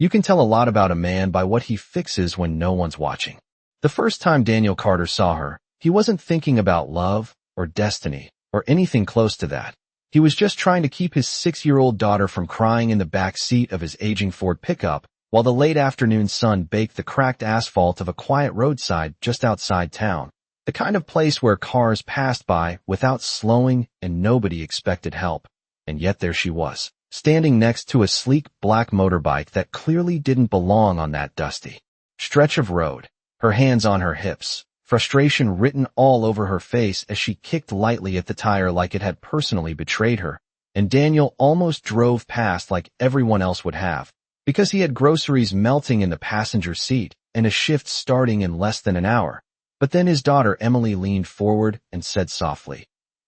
You can tell a lot about a man by what he fixes when no one's watching. The first time Daniel Carter saw her, he wasn't thinking about love or destiny or anything close to that. He was just trying to keep his 6-year-old daughter from crying in the back seat of his aging Ford pickup while the late afternoon sun baked the cracked asphalt of a quiet roadside just outside town. The kind of place where cars passed by without slowing and nobody expected help. And yet there she was, standing next to a sleek black motorbike that clearly didn't belong on that dusty stretch of road, her hands on her hips, frustration written all over her face as she kicked lightly at the tire like it had personally betrayed her. And Daniel almost drove past like everyone else would have, because he had groceries melting in the passenger seat and a shift starting in less than an hour. But then his daughter Emily leaned forward and said softly,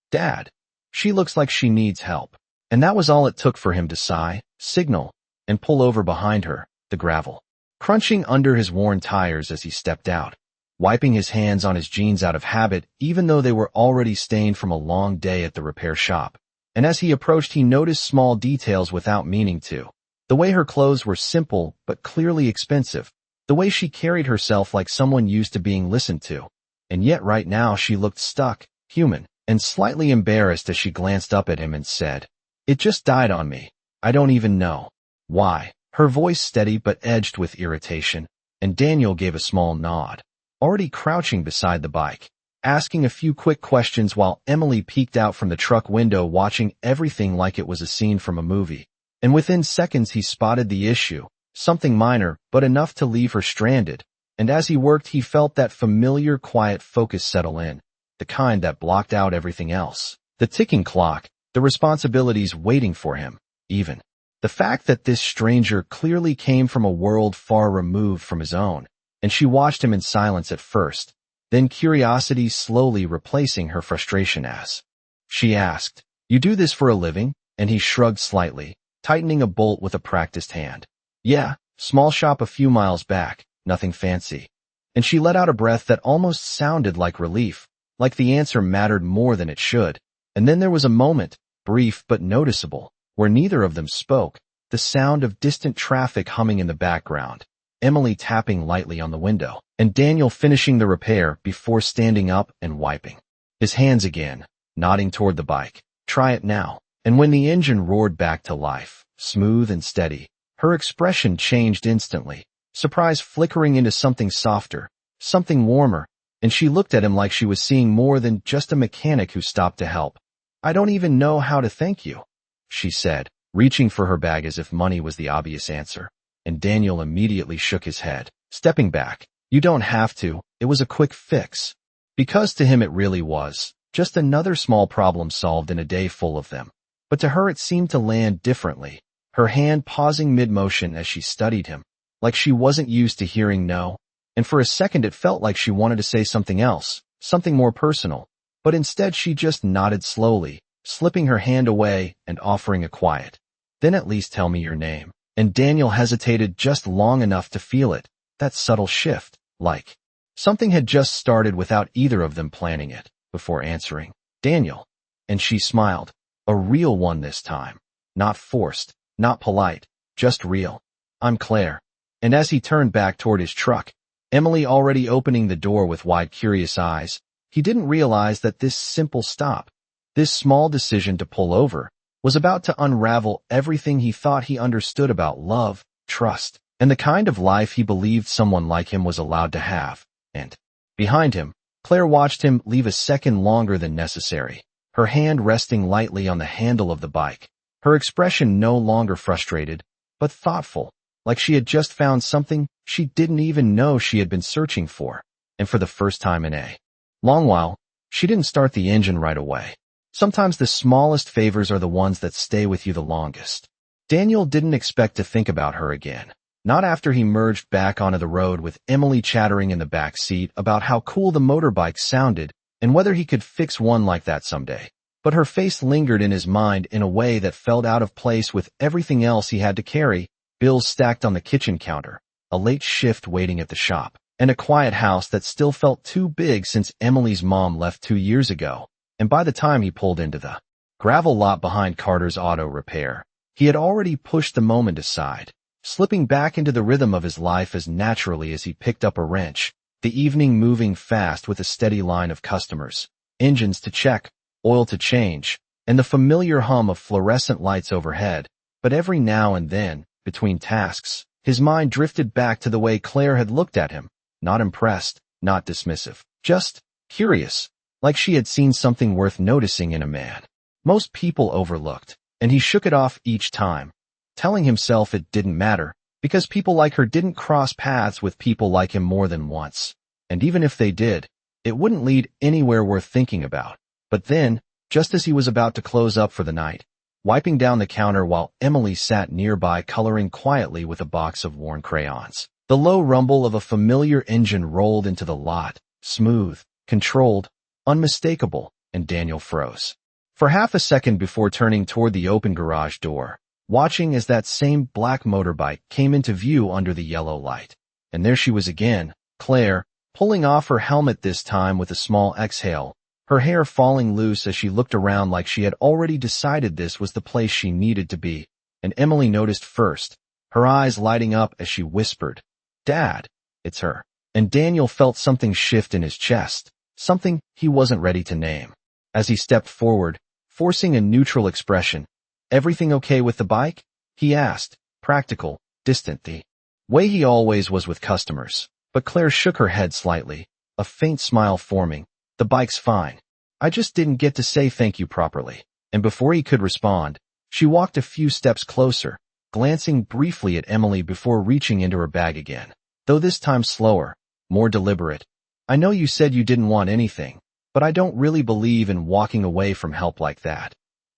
"Dad, she looks like she needs help." And that was all it took for him to sigh, signal, and pull over behind her, the gravel crunching under his worn tires as he stepped out, wiping his hands on his jeans out of habit even though they were already stained from a long day at the repair shop. And as he approached, he noticed small details without meaning to. The way her clothes were simple but clearly expensive. The way she carried herself like someone used to being listened to. And yet right now she looked stuck, human, and slightly embarrassed as she glanced up at him and said, "It just died on me. I don't even know why." Her voice steady but edged with irritation, and Daniel gave a small nod, already crouching beside the bike, asking a few quick questions while Emily peeked out from the truck window watching everything like it was a scene from a movie. And within seconds he spotted the issue, something minor but enough to leave her stranded, and as he worked he felt that familiar quiet focus settle in, the kind that blocked out everything else. The ticking clock, the responsibilities waiting for him, even the fact that this stranger clearly came from a world far removed from his own. And she watched him in silence at first, then curiosity slowly replacing her frustration as she asked, "You do this for a living?" And he shrugged slightly, tightening a bolt with a practiced hand. "Yeah, small shop a few miles back, nothing fancy." And she let out a breath that almost sounded like relief, like the answer mattered more than it should. And then there was a moment, brief but noticeable, where neither of them spoke, the sound of distant traffic humming in the background, Emily tapping lightly on the window, and Daniel finishing the repair before standing up and wiping his hands again, nodding toward the bike. "Try it now." And when the engine roared back to life, smooth and steady, her expression changed instantly, surprise flickering into something softer, something warmer, and she looked at him like she was seeing more than just a mechanic who stopped to help. "I don't even know how to thank you," she said, reaching for her bag as if money was the obvious answer. And Daniel immediately shook his head, stepping back. "You don't have to, it was a quick fix." Because to him it really was, just another small problem solved in a day full of them. But to her it seemed to land differently, her hand pausing mid-motion as she studied him, like she wasn't used to hearing no. And for a second it felt like she wanted to say something else, something more personal. But instead she just nodded slowly, slipping her hand away and offering a quiet, "Then at least tell me your name." And Daniel hesitated just long enough to feel it, that subtle shift, like something had just started without either of them planning it, before answering, "Daniel." And she smiled, a real one this time, not forced, not polite, just real. "I'm Claire." And as he turned back toward his truck, Emily already opening the door with wide curious eyes, he didn't realize that this simple stop, this small decision to pull over, was about to unravel everything he thought he understood about love, trust, and the kind of life he believed someone like him was allowed to have. And behind him, Claire watched him leave a second longer than necessary, her hand resting lightly on the handle of the bike, her expression no longer frustrated, but thoughtful, like she had just found something she didn't even know she had been searching for. And for the first time in a long while, she didn't start the engine right away. Sometimes the smallest favors are the ones that stay with you the longest. Daniel didn't expect to think about her again, not after he merged back onto the road with Emily chattering in the back seat about how cool the motorbike sounded and whether he could fix one like that someday. But her face lingered in his mind in a way that felt out of place with everything else he had to carry, bills stacked on the kitchen counter, a late shift waiting at the shop, and a quiet house that still felt too big since Emily's mom left 2 years ago. And by the time he pulled into the gravel lot behind Carter's auto repair, he had already pushed the moment aside, slipping back into the rhythm of his life as naturally as he picked up a wrench, the evening moving fast with a steady line of customers, engines to check, oil to change, and the familiar hum of fluorescent lights overhead. But every now and then, between tasks, his mind drifted back to the way Claire had looked at him, not impressed, not dismissive, just curious, like she had seen something worth noticing in a man most people overlooked, and he shook it off each time, telling himself it didn't matter, because people like her didn't cross paths with people like him more than once. And even if they did, it wouldn't lead anywhere worth thinking about. But then, just as he was about to close up for the night, wiping down the counter while Emily sat nearby coloring quietly with a box of worn crayons, the low rumble of a familiar engine rolled into the lot, smooth, controlled, unmistakable, and Daniel froze. For half a second before turning toward the open garage door, watching as that same black motorbike came into view under the yellow light. And there she was again, Claire, pulling off her helmet this time with a small exhale, her hair falling loose as she looked around like she had already decided this was the place she needed to be. And Emily noticed first, her eyes lighting up as she whispered, "Dad, it's her." And Daniel felt something shift in his chest, something he wasn't ready to name. As he stepped forward, forcing a neutral expression, "Everything okay with the bike?" he asked, practical, distant the way he always was with customers. But Claire shook her head slightly, a faint smile forming. "The bike's fine. I just didn't get to say thank you properly." And before he could respond, she walked a few steps closer, glancing briefly at Emily before reaching into her bag again, though this time slower, more deliberate. "I know you said you didn't want anything, but I don't really believe in walking away from help like that."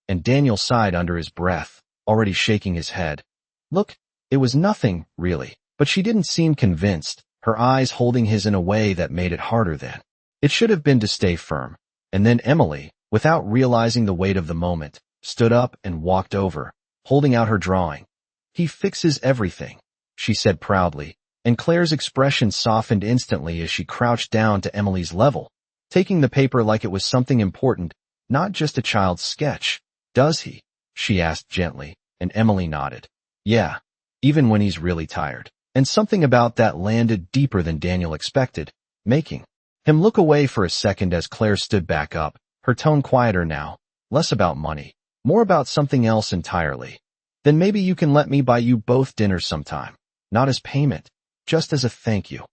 And Daniel sighed under his breath, already shaking his head. "Look, it was nothing, really." But she didn't seem convinced, her eyes holding his in a way that made it harder than it should have been to stay firm. And then Emily, without realizing the weight of the moment, stood up and walked over, holding out her drawing. "He fixes everything," she said proudly, and Claire's expression softened instantly as she crouched down to Emily's level, taking the paper like it was something important, not just a child's sketch. "Does he?" she asked gently, and Emily nodded. "Yeah, even when he's really tired." And something about that landed deeper than Daniel expected, making him look away for a second as Claire stood back up, her tone quieter now, less about money, more about something else entirely. "Then maybe you can let me buy you both dinner sometime. Not as payment, just as a thank you."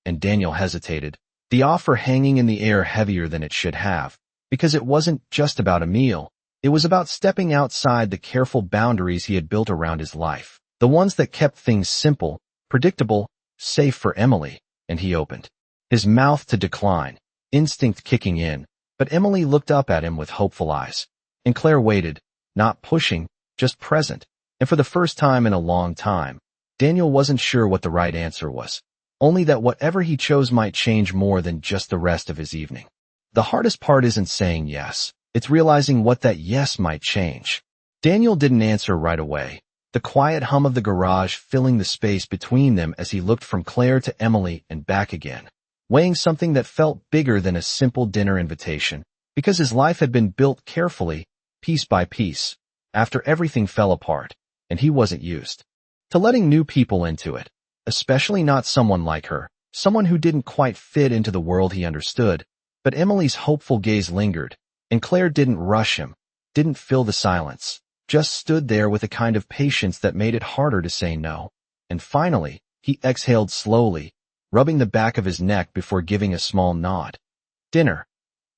And Daniel hesitated, the offer hanging in the air heavier than it should have, because it wasn't just about a meal. It was about stepping outside the careful boundaries he had built around his life, the ones that kept things simple, predictable, safe for Emily. And he opened his mouth to decline, instinct kicking in, but Emily looked up at him with hopeful eyes. And Claire waited, not pushing, just present. And for the first time in a long time, Daniel wasn't sure what the right answer was, only that whatever he chose might change more than just the rest of his evening. The hardest part isn't saying yes, it's realizing what that yes might change. Daniel didn't answer right away, the quiet hum of the garage filling the space between them as he looked from Claire to Emily and back again, weighing something that felt bigger than a simple dinner invitation, because his life had been built carefully, piece by piece, after everything fell apart, and he wasn't used to letting new people into it, especially not someone like her, someone who didn't quite fit into the world he understood. But Emily's hopeful gaze lingered, and Claire didn't rush him, didn't fill the silence, just stood there with a kind of patience that made it harder to say no. And finally, he exhaled slowly, rubbing the back of his neck before giving a small nod. "Dinner?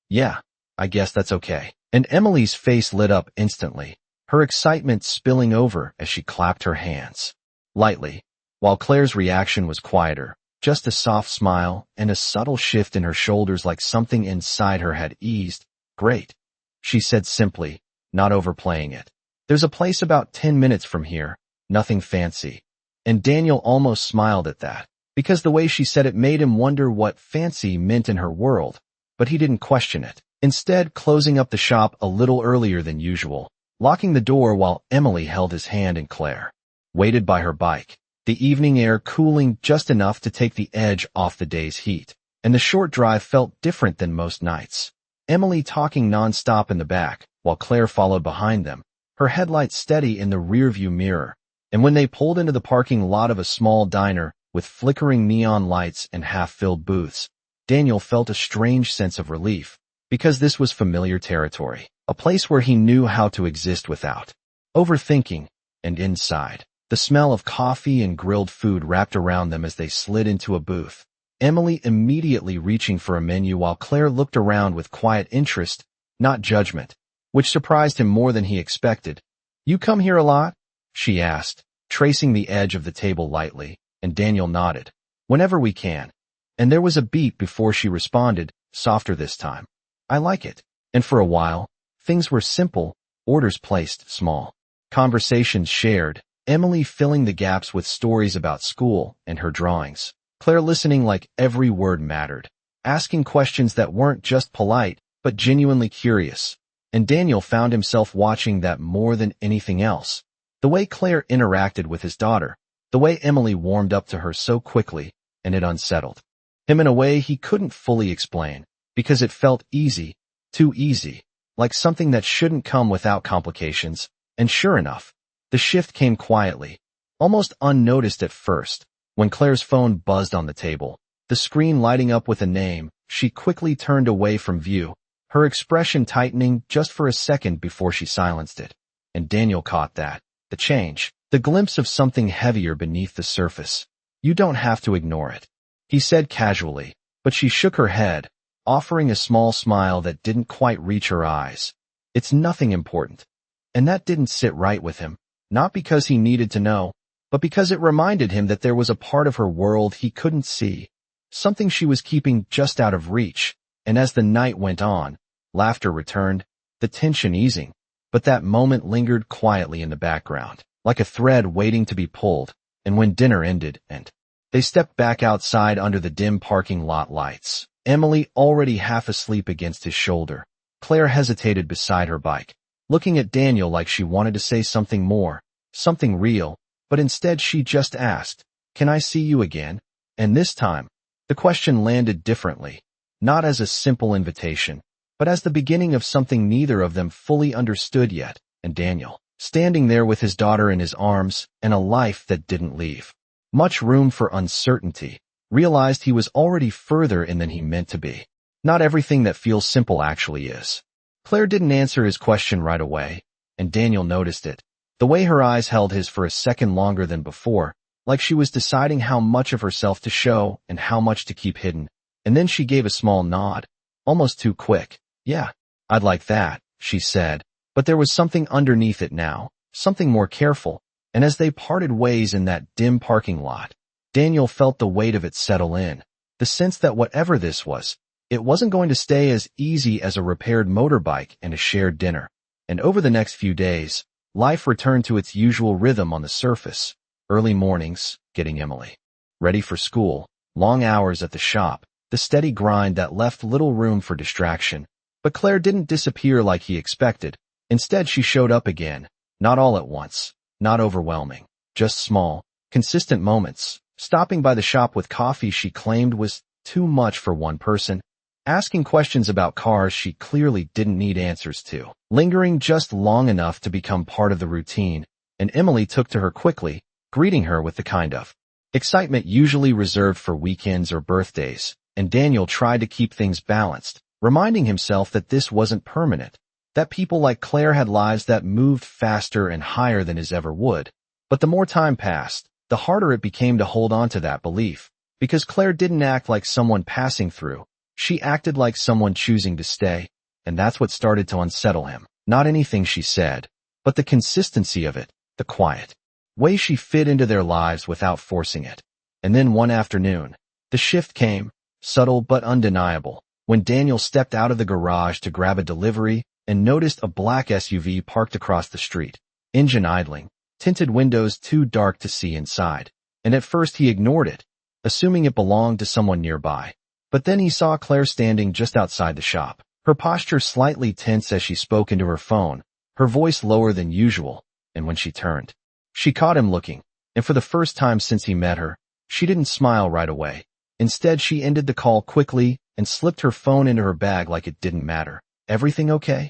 Yeah, I guess that's okay." And Emily's face lit up instantly, her excitement spilling over as she clapped her hands lightly, while Claire's reaction was quieter, just a soft smile and a subtle shift in her shoulders like something inside her had eased. "Great," she said simply, not overplaying it. "There's a place about 10 minutes from here, nothing fancy." And Daniel almost smiled at that, because the way she said it made him wonder what fancy meant in her world, but he didn't question it, instead closing up the shop a little earlier than usual, locking the door while Emily held his hand and Claire waited by her bike, the evening air cooling just enough to take the edge off the day's heat, and the short drive felt different than most nights. Emily talking nonstop in the back, while Claire followed behind them, her headlights steady in the rearview mirror, And when they pulled into the parking lot of a small diner with flickering neon lights and half-filled booths, Daniel felt a strange sense of relief, because this was familiar territory, a place where he knew how to exist without overthinking. And inside, the smell of coffee and grilled food wrapped around them as they slid into a booth, Emily immediately reaching for a menu while Claire looked around with quiet interest, not judgment, which surprised him more than he expected. "You come here a lot?" she asked, tracing the edge of the table lightly, and Daniel nodded. "Whenever we can." And there was a beat before she responded, softer this time. "I like it." And for a while, things were simple, orders placed small, conversations shared, Emily filling the gaps with stories about school and her drawings, Claire listening like every word mattered, asking questions that weren't just polite, but genuinely curious. And Daniel found himself watching that more than anything else. The way Claire interacted with his daughter, the way Emily warmed up to her so quickly, and it unsettled him in a way he couldn't fully explain, because it felt easy, too easy, like something that shouldn't come without complications. And sure enough, the shift came quietly, almost unnoticed at first. When Claire's phone buzzed on the table, the screen lighting up with a name, she quickly turned away from view, her expression tightening just for a second before she silenced it. And Daniel caught that, the change, the glimpse of something heavier beneath the surface. "You don't have to ignore it," he said casually, but she shook her head, offering a small smile that didn't quite reach her eyes. "It's nothing important." And that didn't sit right with him, not because he needed to know, but because it reminded him that there was a part of her world he couldn't see, something she was keeping just out of reach. And as the night went on, laughter returned, the tension easing, but that moment lingered quietly in the background, like a thread waiting to be pulled. And when dinner ended and they stepped back outside under the dim parking lot lights, Emily already half asleep against his shoulder, Claire hesitated beside her bike, looking at Daniel like she wanted to say something more, something real, but instead she just asked, "Can I see you again?" And this time, the question landed differently, not as a simple invitation, but as the beginning of something neither of them fully understood yet. And Daniel, standing there with his daughter in his arms and a life that didn't leave much room for uncertainty, realized he was already further in than he meant to be. Not everything that feels simple actually is. Claire didn't answer his question right away, and Daniel noticed it, the way her eyes held his for a second longer than before, like she was deciding how much of herself to show and how much to keep hidden. And then she gave a small nod, almost too quick. "Yeah, I'd like that," she said, but there was something underneath it now, something more careful. And as they parted ways in that dim parking lot, Daniel felt the weight of it settle in, the sense that whatever this was, it wasn't going to stay as easy as a repaired motorbike and a shared dinner. And over the next few days, life returned to its usual rhythm on the surface. Early mornings, getting Emily ready for school, long hours at the shop, the steady grind that left little room for distraction. But Claire didn't disappear like he expected. Instead, she showed up again, not all at once, not overwhelming, just small, consistent moments, stopping by the shop with coffee she claimed was too much for one person, asking questions about cars she clearly didn't need answers to, lingering just long enough to become part of the routine. And Emily took to her quickly, greeting her with the kind of excitement usually reserved for weekends or birthdays. And Daniel tried to keep things balanced, reminding himself that this wasn't permanent, that people like Claire had lives that moved faster and higher than his ever would. But the more time passed, the harder it became to hold on to that belief, because Claire didn't act like someone passing through. She acted like someone choosing to stay, and that's what started to unsettle him. Not anything she said, but the consistency of it, the quiet way she fit into their lives without forcing it. And then one afternoon, the shift came, subtle but undeniable, when Daniel stepped out of the garage to grab a delivery and noticed a black SUV parked across the street, engine idling, tinted windows too dark to see inside. And at first he ignored it, assuming it belonged to someone nearby. But then he saw Claire standing just outside the shop, her posture slightly tense as she spoke into her phone, her voice lower than usual. And when she turned, she caught him looking, and for the first time since he met her, she didn't smile right away. Instead, she ended the call quickly and slipped her phone into her bag like it didn't matter. "Everything okay?"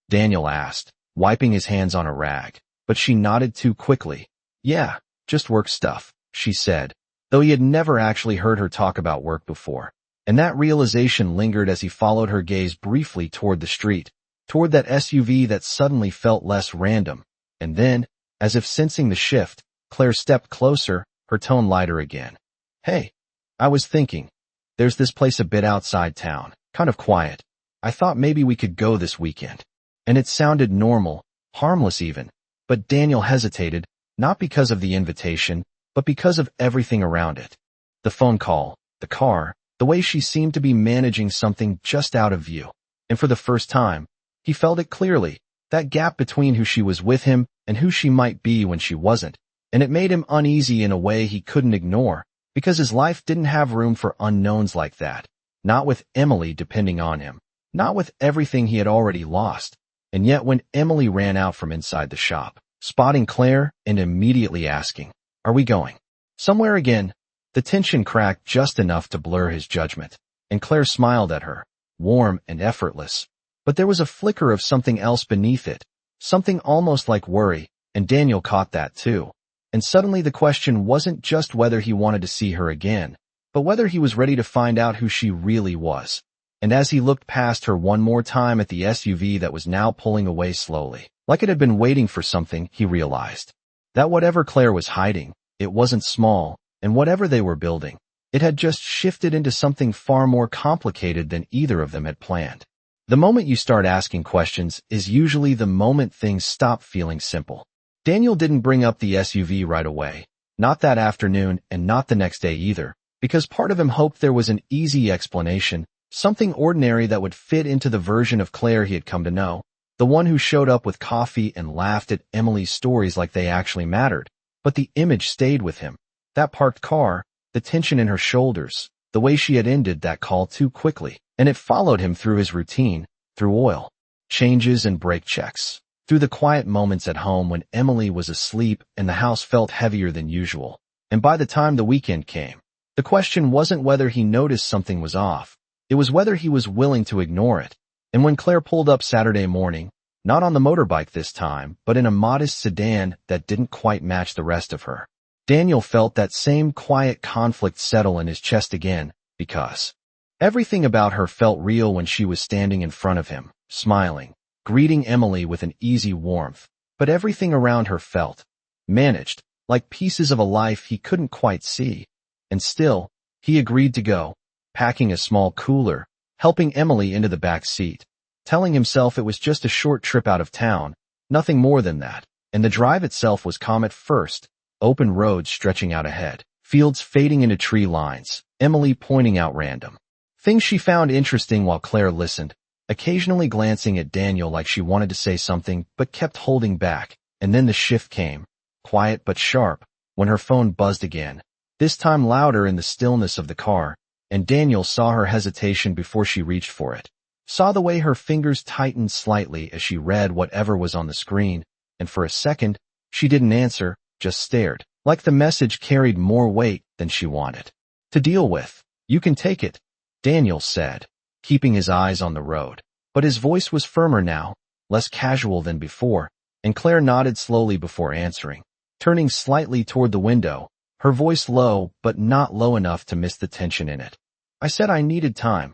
Daniel asked, wiping his hands on a rag, but she nodded too quickly. Yeah, just work stuff, she said, though he had never actually heard her talk about work before. And that realization lingered as he followed her gaze briefly toward the street, toward that SUV that suddenly felt less random. And then, as if sensing the shift, Claire stepped closer, her tone lighter again. Hey, I was thinking, there's this place a bit outside town, kind of quiet. I thought maybe we could go this weekend. And it sounded normal, harmless even, but Daniel hesitated, not because of the invitation, but because of everything around it. The phone call, the car, the way she seemed to be managing something just out of view. And for the first time, he felt it clearly, that gap between who she was with him and who she might be when she wasn't. And it made him uneasy in a way he couldn't ignore, because his life didn't have room for unknowns like that. Not with Emily depending on him. Not with everything he had already lost. And yet when Emily ran out from inside the shop, spotting Claire and immediately asking, "Are we going somewhere again?" the tension cracked just enough to blur his judgment. And Claire smiled at her, warm and effortless. But there was a flicker of something else beneath it, something almost like worry, and Daniel caught that too. And suddenly the question wasn't just whether he wanted to see her again, but whether he was ready to find out who she really was. And as he looked past her one more time at the SUV that was now pulling away slowly, like it had been waiting for something, he realized that whatever Claire was hiding, it wasn't small, and whatever they were building, it had just shifted into something far more complicated than either of them had planned. The moment you start asking questions is usually the moment things stop feeling simple. Daniel didn't bring up the SUV right away, not that afternoon and not the next day either, because part of him hoped there was an easy explanation, something ordinary that would fit into the version of Claire he had come to know, the one who showed up with coffee and laughed at Emily's stories like they actually mattered. But the image stayed with him. That parked car, the tension in her shoulders, the way she had ended that call too quickly, and it followed him through his routine, through oil changes and brake checks, through the quiet moments at home when Emily was asleep and the house felt heavier than usual. And by the time the weekend came, the question wasn't whether he noticed something was off, it was whether he was willing to ignore it. And when Claire pulled up Saturday morning, not on the motorbike this time, but in a modest sedan that didn't quite match the rest of her, Daniel felt that same quiet conflict settle in his chest again, because everything about her felt real when she was standing in front of him, smiling, greeting Emily with an easy warmth, but everything around her felt managed, like pieces of a life he couldn't quite see. And still, he agreed to go, packing a small cooler, helping Emily into the back seat, telling himself it was just a short trip out of town, nothing more than that, and the drive itself was calm at first, open roads stretching out ahead, fields fading into tree lines, Emily pointing out random things she found interesting while Claire listened, occasionally glancing at Daniel like she wanted to say something but kept holding back. And then the shift came, quiet but sharp, when her phone buzzed again, this time louder in the stillness of the car, and Daniel saw her hesitation before she reached for it, saw the way her fingers tightened slightly as she read whatever was on the screen, and for a second, she didn't answer, just stared, like the message carried more weight than she wanted to deal with. "You can take it," Daniel said, keeping his eyes on the road. But his voice was firmer now, less casual than before, and Claire nodded slowly before answering, turning slightly toward the window, her voice low but not low enough to miss the tension in it. "I said I needed time.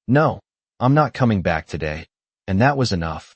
No, I'm not coming back today." And that was enough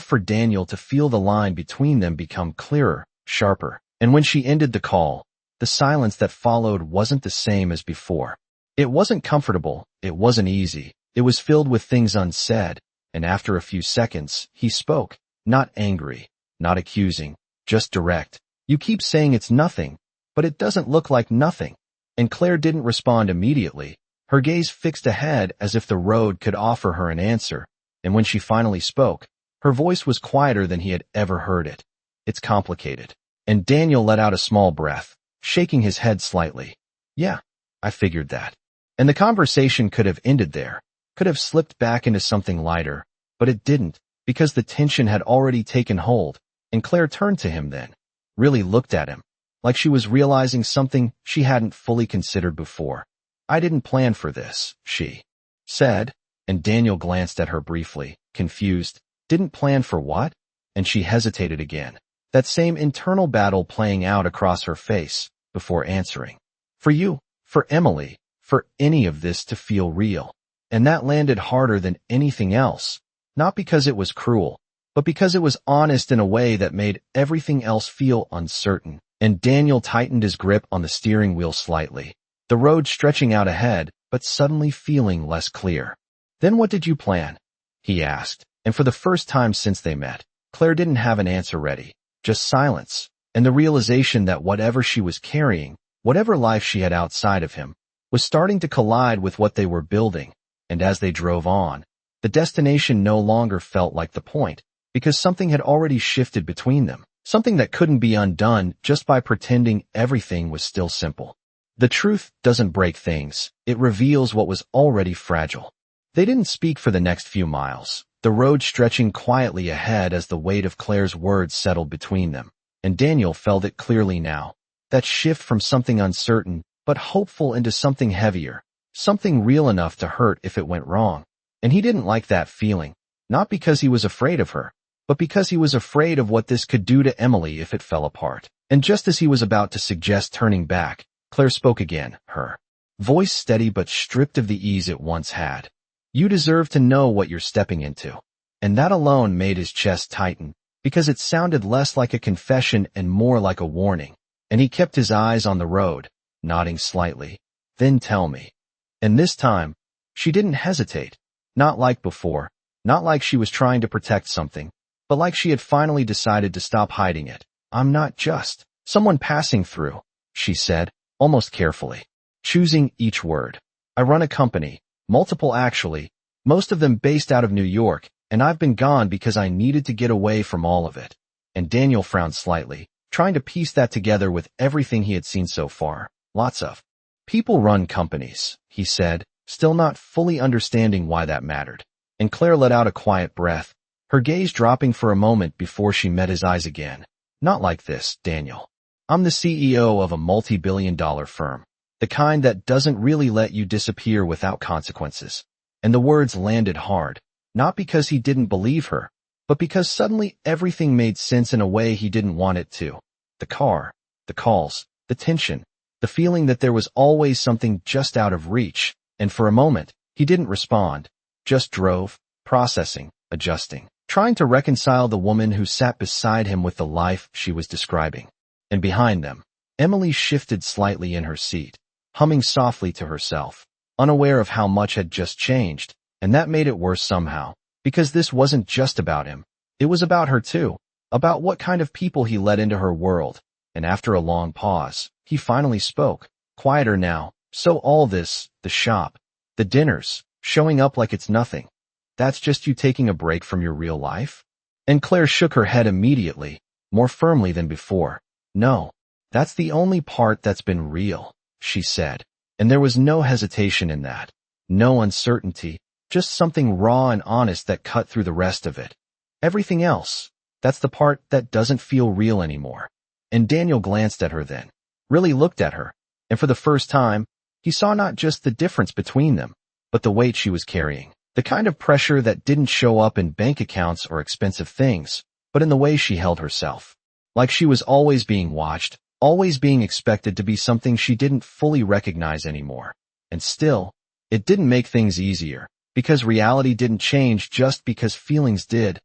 for Daniel to feel the line between them become clearer, sharper. And when she ended the call, the silence that followed wasn't the same as before. It wasn't comfortable, it wasn't easy, it was filled with things unsaid, and after a few seconds, he spoke, not angry, not accusing, just direct. "You keep saying it's nothing, but it doesn't look like nothing." And Claire didn't respond immediately, her gaze fixed ahead as if the road could offer her an answer, and when she finally spoke, her voice was quieter than he had ever heard it. "It's complicated." And Daniel let out a small breath, shaking his head slightly. "Yeah, I figured that." And the conversation could have ended there, could have slipped back into something lighter, but it didn't, because the tension had already taken hold, and Claire turned to him then, really looked at him, like she was realizing something she hadn't fully considered before. "I didn't plan for this," she said, and Daniel glanced at her briefly, confused. "Didn't plan for what?" And she hesitated again. that same internal battle playing out across her face before answering. For you, for Emily, for any of this to feel real. And that landed harder than anything else, not because it was cruel, but because it was honest in a way that made everything else feel uncertain. And Daniel tightened his grip on the steering wheel slightly, the road stretching out ahead, but suddenly feeling less clear. Then what did you plan? He asked, and for the first time since they met, Claire didn't have an answer ready, just silence, and the realization that whatever she was carrying, whatever life she had outside of him, was starting to collide with what they were building. And as they drove on, the destination no longer felt like the point, because something had already shifted between them, something that couldn't be undone just by pretending everything was still simple. The truth doesn't break things, it reveals what was already fragile. They didn't speak for the next few miles, the road stretching quietly ahead as the weight of Claire's words settled between them, and Daniel felt it clearly now. That shift from something uncertain but hopeful into something heavier, something real enough to hurt if it went wrong. And he didn't like that feeling, not because he was afraid of her, but because he was afraid of what this could do to Emily if it fell apart. And just as he was about to suggest turning back, Claire spoke again, her voice steady but stripped of the ease it once had. You deserve to know what you're stepping into. And that alone made his chest tighten, because it sounded less like a confession and more like a warning. And he kept his eyes on the road, nodding slightly. Then tell me. And this time, she didn't hesitate. Not like before, not like she was trying to protect something, but like she had finally decided to stop hiding it. I'm not just someone passing through, she said, almost carefully, choosing each word. I run a company, multiple actually, most of them based out of New York, and I've been gone because I needed to get away from all of it. And Daniel frowned slightly, trying to piece that together with everything he had seen so far. Lots of people run companies, he said, still not fully understanding why that mattered. And Claire let out a quiet breath, her gaze dropping for a moment before she met his eyes again. Not like this, Daniel. I'm the CEO of a multi-billion-dollar firm, the kind that doesn't really let you disappear without consequences. And the words landed hard, not because he didn't believe her, but because suddenly everything made sense in a way he didn't want it to. The car, the calls, the tension, the feeling that there was always something just out of reach, and for a moment, he didn't respond, just drove, processing, adjusting, trying to reconcile the woman who sat beside him with the life she was describing. And behind them, Emily shifted slightly in her seat, humming softly to herself, unaware of how much had just changed, and that made it worse somehow, because this wasn't just about him. It was about her too, about what kind of people he let into her world. And after a long pause, he finally spoke, quieter now. So all this, the shop, the dinners, showing up like it's nothing, that's just you taking a break from your real life? And Claire shook her head immediately, more firmly than before. No, that's the only part that's been real, she said. And there was no hesitation in that, no uncertainty, just something raw and honest that cut through the rest of it. Everything else, that's the part that doesn't feel real anymore. And Daniel glanced at her then, really looked at her, and for the first time, he saw not just the difference between them, but the weight she was carrying, the kind of pressure that didn't show up in bank accounts or expensive things, but in the way she held herself. Like she was always being watched, always being expected to be something she didn't fully recognize anymore. And still, it didn't make things easier, because reality didn't change just because feelings did.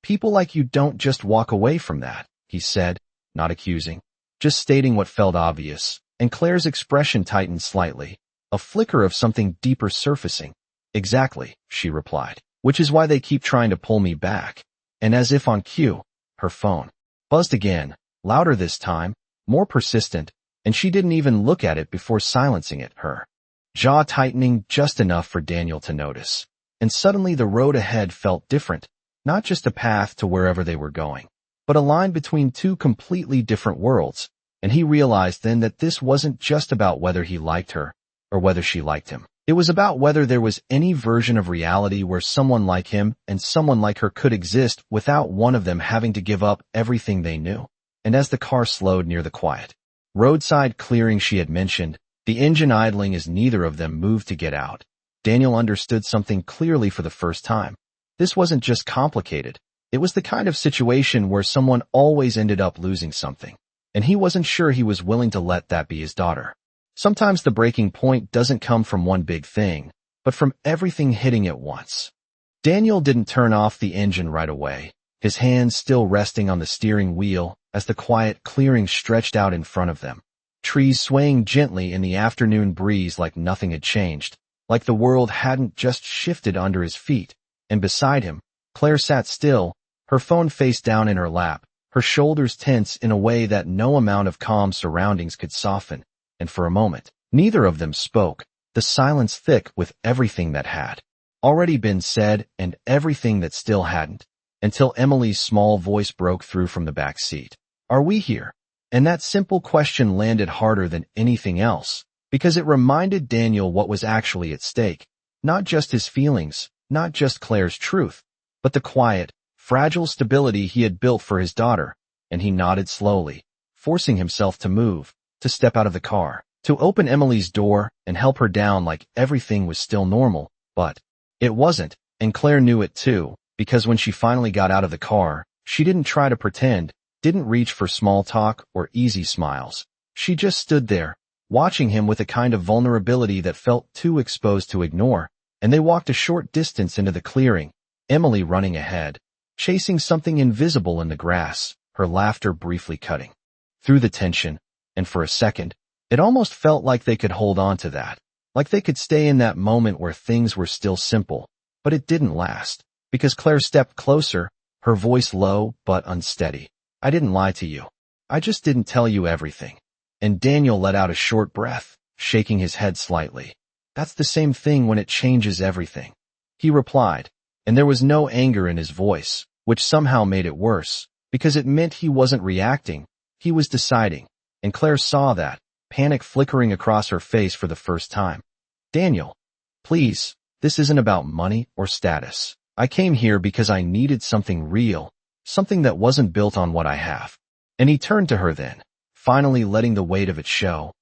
People like you don't just walk away from that, he said, not accusing, just stating what felt obvious. And Claire's expression tightened slightly, a flicker of something deeper surfacing. Exactly, she replied, which is why they keep trying to pull me back. And as if on cue, her phone buzzed again, louder this time, more persistent, and she didn't even look at it before silencing it, her jaw tightening just enough for Daniel to notice. And suddenly the road ahead felt different, not just a path to wherever they were going, but a line between two completely different worlds. And he realized then that this wasn't just about whether he liked her, or whether she liked him. It was about whether there was any version of reality where someone like him and someone like her could exist without one of them having to give up everything they knew. And as the car slowed near the quiet roadside clearing she had mentioned, the engine idling as neither of them moved to get out, Daniel understood something clearly for the first time. This wasn't just complicated, It was the kind of situation where someone always ended up losing something, and he wasn't sure he was willing to let that be his daughter. Sometimes the breaking point doesn't come from one big thing, but from everything hitting at once. Daniel didn't turn off the engine right away, his hands still resting on the steering wheel as the quiet clearing stretched out in front of them. Trees swaying gently in the afternoon breeze like nothing had changed, like the world hadn't just shifted under his feet. And beside him, Claire sat still, her phone face down in her lap, her shoulders tense in a way that no amount of calm surroundings could soften. And for a moment, neither of them spoke, the silence thick with everything that had already been said and everything that still hadn't, until Emily's small voice broke through from the back seat. "Are we here?" And that simple question landed harder than anything else, because it reminded Daniel what was actually at stake. Not just his feelings, not just Claire's truth, but the quiet, fragile stability he had built for his daughter. And he nodded slowly, forcing himself to move, to step out of the car, to open Emily's door and help her down like everything was still normal. But it wasn't, and Claire knew it too, because when she finally got out of the car, she didn't try to pretend, didn't reach for small talk or easy smiles. She just stood there, watching him with a kind of vulnerability that felt too exposed to ignore. And they walked a short distance into the clearing, Emily running ahead, chasing something invisible in the grass, her laughter briefly cutting through the tension. And for a second, it almost felt like they could hold on to that, like they could stay in that moment where things were still simple. But it didn't last, because Claire stepped closer, her voice low but unsteady. "I didn't lie to you. I just didn't tell you everything." And Daniel let out a short breath, shaking his head slightly. "That's the same thing when it changes everything," he replied, and there was no anger in his voice, which somehow made it worse, because it meant he wasn't reacting, he was deciding. And Claire saw that, panic flickering across her face for the first time. "Daniel, please, this isn't about money or status. I came here because I needed something real, something that wasn't built on what I have." And he turned to her then, finally letting the weight of it show.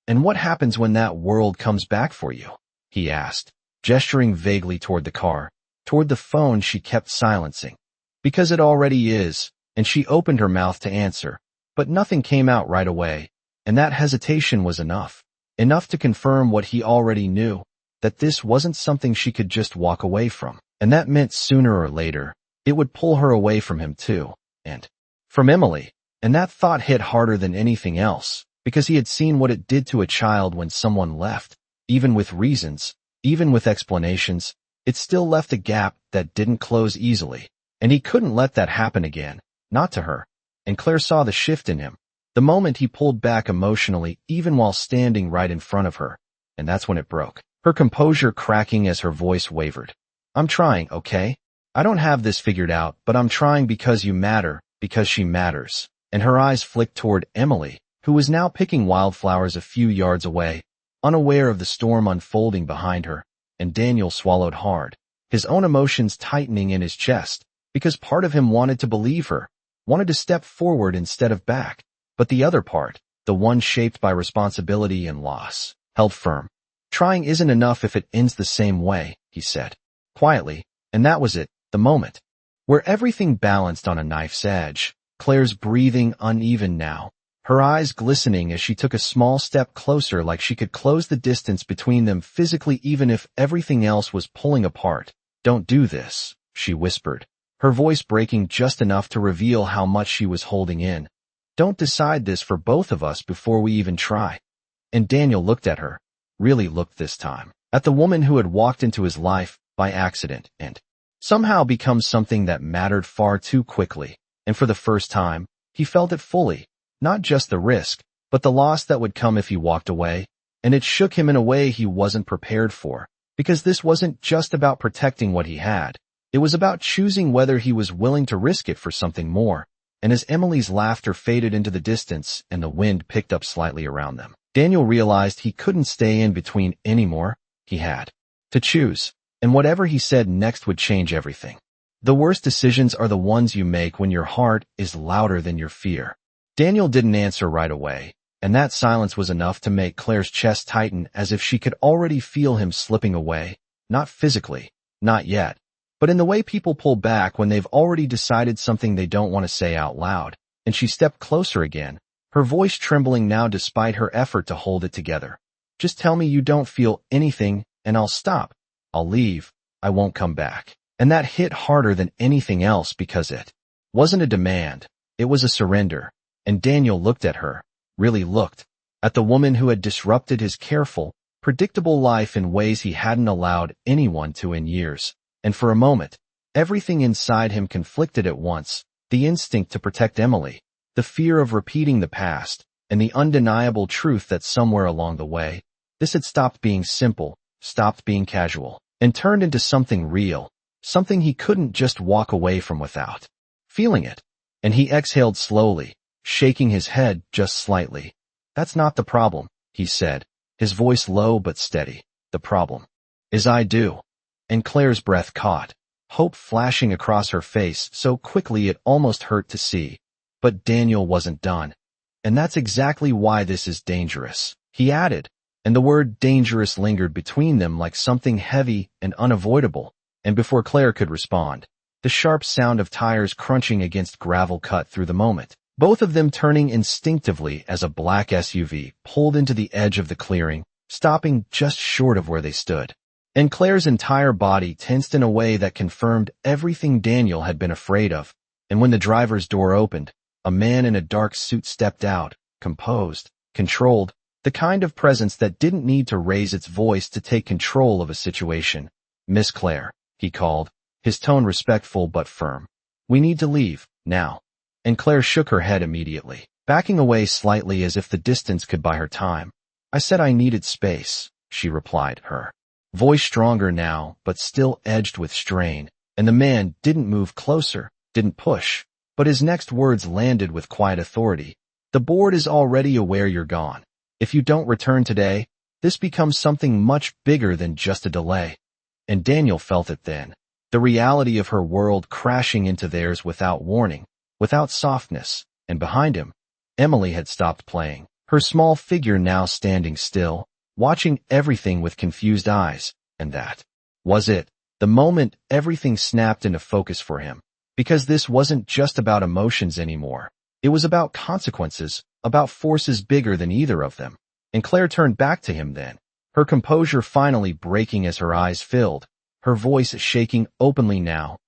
"And what happens when that world comes back for you?" he asked, gesturing vaguely toward the car, toward the phone she kept silencing. "Because it already is," and she opened her mouth to answer, but nothing came out right away, and that hesitation was enough to confirm what he already knew, that this wasn't something she could just walk away from, and that meant sooner or later, it would pull her away from him too, and from Emily. And that thought hit harder than anything else, because he had seen what it did to a child when someone left. Even with reasons, even with explanations, it still left a gap that didn't close easily, and he couldn't let that happen again, not to her. And Claire saw the shift in him, the moment he pulled back emotionally even while standing right in front of her, and that's when it broke, her composure cracking as her voice wavered. "I'm trying, okay? I don't have this figured out, but I'm trying because you matter, because she matters." And her eyes flicked toward Emily, who was now picking wildflowers a few yards away, unaware of the storm unfolding behind her. And Daniel swallowed hard, his own emotions tightening in his chest, because part of him wanted to believe her, wanted to step forward instead of back, but the other part, the one shaped by responsibility and loss, held firm. "Trying isn't enough if it ends the same way," he said, quietly, and that was it, the moment where everything balanced on a knife's edge. Claire's breathing uneven now, her eyes glistening as she took a small step closer like she could close the distance between them physically even if everything else was pulling apart. "Don't do this," she whispered, her voice breaking just enough to reveal how much she was holding in. "Don't decide this for both of us before we even try." And Daniel looked at her, really looked this time, at the woman who had walked into his life by accident and somehow become something that mattered far too quickly. And for the first time, he felt it fully, not just the risk, but the loss that would come if he walked away, and it shook him in a way he wasn't prepared for, because this wasn't just about protecting what he had, it was about choosing whether he was willing to risk it for something more. And as Emily's laughter faded into the distance and the wind picked up slightly around them, Daniel realized he couldn't stay in between anymore. He had to choose, and whatever he said next would change everything. The worst decisions are the ones you make when your heart is louder than your fear. Daniel didn't answer right away, and that silence was enough to make Claire's chest tighten as if she could already feel him slipping away. Not physically, not yet, but in the way people pull back when they've already decided something they don't want to say out loud. And she stepped closer again, her voice trembling now despite her effort to hold it together. Just tell me you don't feel anything, and I'll stop. I'll leave. I won't come back. And that hit harder than anything else because it wasn't a demand. It was a surrender. And Daniel looked at her, really looked, at the woman who had disrupted his careful, predictable life in ways he hadn't allowed anyone to in years. And for a moment, everything inside him conflicted at once, the instinct to protect Emily, the fear of repeating the past, and the undeniable truth that somewhere along the way, this had stopped being simple, stopped being casual, and turned into something real, something he couldn't just walk away from without feeling it. And he exhaled slowly, shaking his head just slightly. That's not the problem, he said, his voice low but steady. The problem is I do. And Claire's breath caught, hope flashing across her face so quickly it almost hurt to see. But Daniel wasn't done. And that's exactly why this is dangerous, he added, and the word dangerous lingered between them like something heavy and unavoidable. And before Claire could respond, the sharp sound of tires crunching against gravel cut through the moment, both of them turning instinctively as a black SUV pulled into the edge of the clearing, stopping just short of where they stood. And Claire's entire body tensed in a way that confirmed everything Daniel had been afraid of. And when the driver's door opened, a man in a dark suit stepped out, composed, controlled, the kind of presence that didn't need to raise its voice to take control of a situation. Miss Claire, he called, his tone respectful but firm. We need to leave, now. And Claire shook her head immediately, backing away slightly as if the distance could buy her time. I said I needed space, she replied, her voice stronger now, but still edged with strain. And the man didn't move closer, didn't push, but his next words landed with quiet authority. The board is already aware you're gone. If you don't return today, this becomes something much bigger than just a delay. And Daniel felt it then, the reality of her world crashing into theirs without warning, without softness, and behind him, Emily had stopped playing, her small figure now standing still, watching everything with confused eyes, and that was it. The moment everything snapped into focus for him, because this wasn't just about emotions anymore. It was about consequences, about forces bigger than either of them. And Claire turned back to him then, her composure finally breaking as her eyes filled, her voice shaking openly now.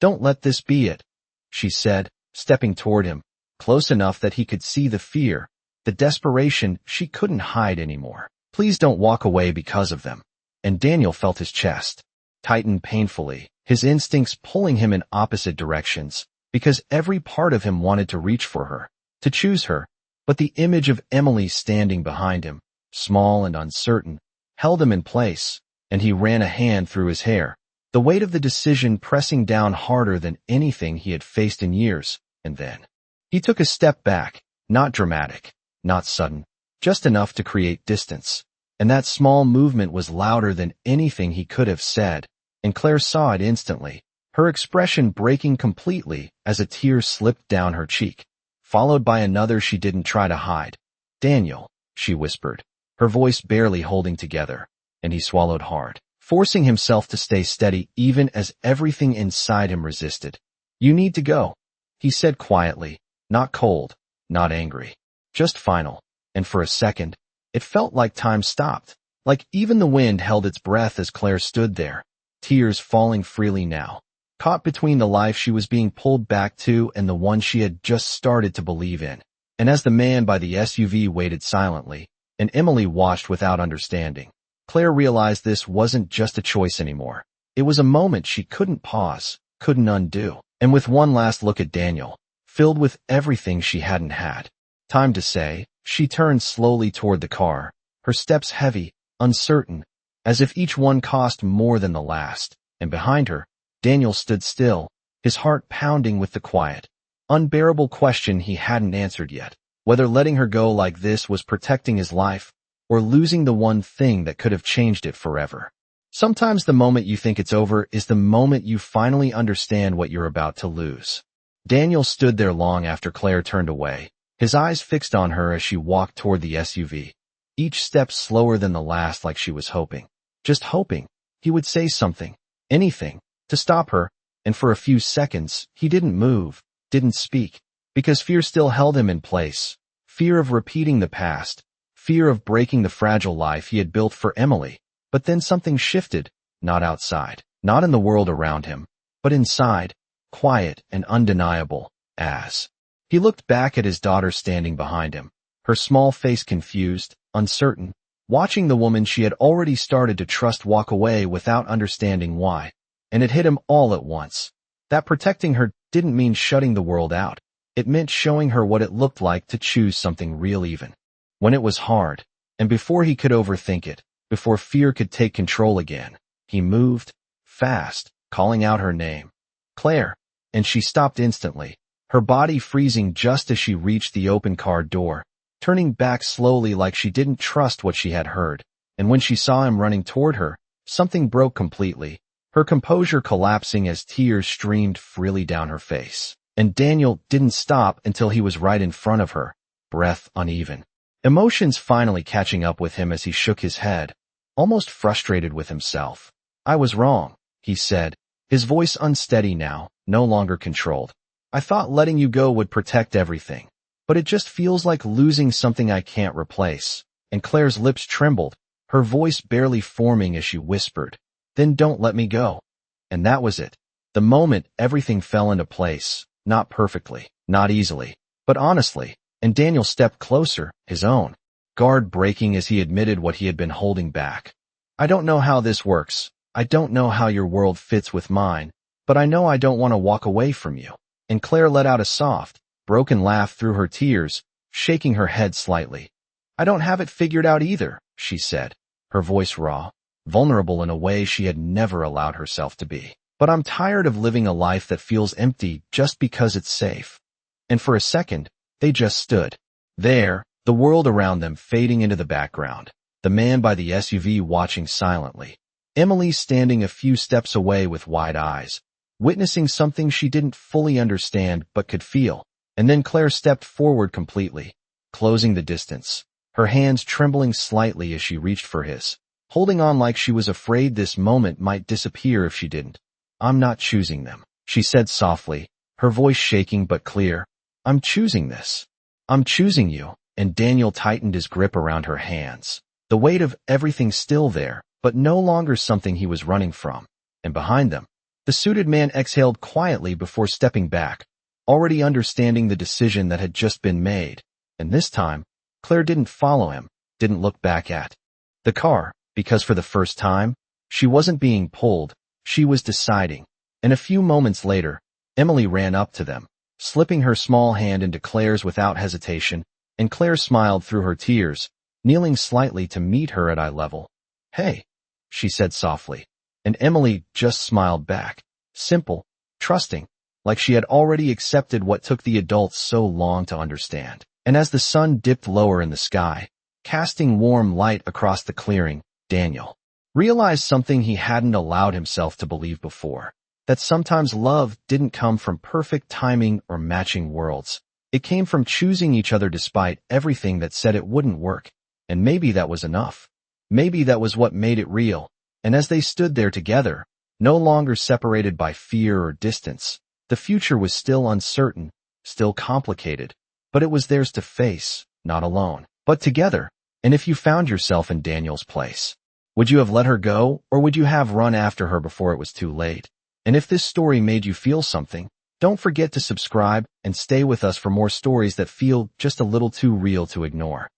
Don't let this be it, she said, stepping toward him, close enough that he could see the fear, the desperation she couldn't hide anymore. Please don't walk away because of them. And Daniel felt his chest tighten painfully, his instincts pulling him in opposite directions, because every part of him wanted to reach for her, to choose her. But the image of Emily standing behind him, small and uncertain, held him in place, and he ran a hand through his hair, the weight of the decision pressing down harder than anything he had faced in years. And then he took a step back, not dramatic, not sudden, just enough to create distance. And that small movement was louder than anything he could have said, and Claire saw it instantly, her expression breaking completely as a tear slipped down her cheek, followed by another she didn't try to hide. Daniel, she whispered, her voice barely holding together, and he swallowed hard, forcing himself to stay steady even as everything inside him resisted. You need to go, he said quietly, not cold, not angry, just final. And for a second, it felt like time stopped, like even the wind held its breath as Claire stood there, tears falling freely now, caught between the life she was being pulled back to and the one she had just started to believe in. And as the man by the SUV waited silently, and Emily watched without understanding, Claire realized this wasn't just a choice anymore. It was a moment she couldn't pause, couldn't undo. And with one last look at Daniel, filled with everything she hadn't had time to say, she turned slowly toward the car, her steps heavy, uncertain, as if each one cost more than the last. And behind her, Daniel stood still, his heart pounding with the quiet, unbearable question he hadn't answered yet, whether letting her go like this was protecting his life, or losing the one thing that could have changed it forever. Sometimes the moment you think it's over is the moment you finally understand what you're about to lose. Daniel stood there long after Claire turned away, his eyes fixed on her as she walked toward the SUV, each step slower than the last, like she was hoping, just hoping, he would say something, anything, to stop her, and for a few seconds, he didn't move, didn't speak, because fear still held him in place. Fear of repeating the past, fear of breaking the fragile life he had built for Emily. But then something shifted, not outside, not in the world around him, but inside, quiet and undeniable, as he looked back at his daughter standing behind him, her small face confused, uncertain, watching the woman she had already started to trust walk away without understanding why. And it hit him all at once. That protecting her didn't mean shutting the world out. It meant showing her what it looked like to choose something real even when it was hard. And before he could overthink it, before fear could take control again, he moved, fast, calling out her name. Claire. And she stopped instantly, her body freezing just as she reached the open car door, turning back slowly like she didn't trust what she had heard. And when she saw him running toward her, something broke completely, her composure collapsing as tears streamed freely down her face. And Daniel didn't stop until he was right in front of her, breath uneven, emotions finally catching up with him as he shook his head, almost frustrated with himself. I was wrong, he said, his voice unsteady now, no longer controlled. I thought letting you go would protect everything, but it just feels like losing something I can't replace. And Claire's lips trembled, her voice barely forming as she whispered, then don't let me go. And that was it. The moment everything fell into place, not perfectly, not easily, but honestly, and Daniel stepped closer, his own guard breaking as he admitted what he had been holding back. I don't know how this works. I don't know how your world fits with mine, but I know I don't want to walk away from you. And Claire let out a soft, broken laugh through her tears, shaking her head slightly. I don't have it figured out either, she said, her voice raw, vulnerable in a way she had never allowed herself to be. But I'm tired of living a life that feels empty just because it's safe. And for a second, they just stood there, the world around them fading into the background, the man by the SUV watching silently, Emily standing a few steps away with wide eyes, witnessing something she didn't fully understand but could feel. And then Claire stepped forward completely, closing the distance, her hands trembling slightly as she reached for his, holding on like she was afraid this moment might disappear if she didn't. I'm not choosing them, she said softly, her voice shaking but clear. I'm choosing this. I'm choosing you. And Daniel tightened his grip around her hands, the weight of everything still there, but no longer something he was running from. And behind them, the suited man exhaled quietly before stepping back, already understanding the decision that had just been made. And this time, Claire didn't follow him, didn't look back at the car, because for the first time, she wasn't being pulled, she was deciding. And a few moments later, Emily ran up to them, slipping her small hand into Claire's without hesitation, and Claire smiled through her tears, kneeling slightly to meet her at eye level. Hey, she said softly, and Emily just smiled back, simple, trusting, like she had already accepted what took the adults so long to understand. And as the sun dipped lower in the sky, casting warm light across the clearing, Daniel realized something he hadn't allowed himself to believe before, that sometimes love didn't come from perfect timing or matching worlds. It came from choosing each other despite everything that said it wouldn't work. And maybe that was enough. Maybe that was what made it real. And as they stood there together, no longer separated by fear or distance, the future was still uncertain, still complicated, but it was theirs to face, not alone, but together. And if you found yourself in Daniel's place, would you have let her go, or would you have run after her before it was too late? And if this story made you feel something, don't forget to subscribe and stay with us for more stories that feel just a little too real to ignore.